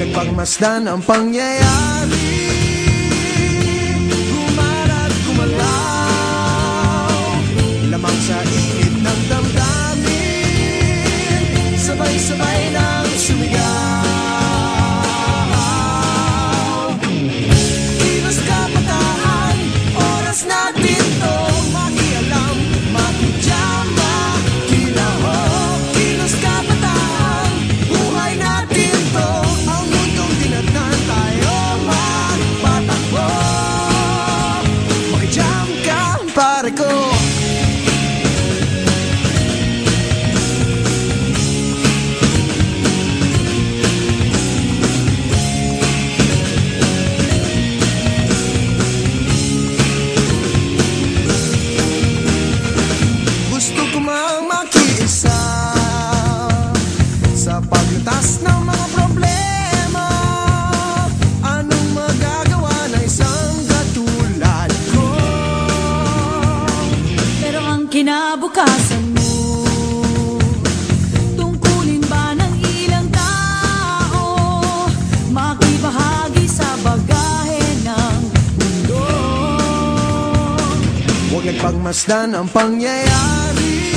nagpagmasdan ang pangyayari. Gumarat, gumalaw, lamang sa init ng damdamin, sabay-sabay nang sumigaw. Kilos kabataan, oras natin to makialam, makijama, kilaho. Kilos kabataan, buhay natin to, ang mundong tinatnan tayo magpatakbo. Makijam ka, pare ko. Gusto ko mang makiisa sa paglutas ng mga problema. Anong magagawa ng isang katulad ko? Pero ang kinabukasan mo, tungkulin ba ng ilang tao makibahagi sa bagahe ng mundo? Huwag nagpagmasdan ang pangyayari.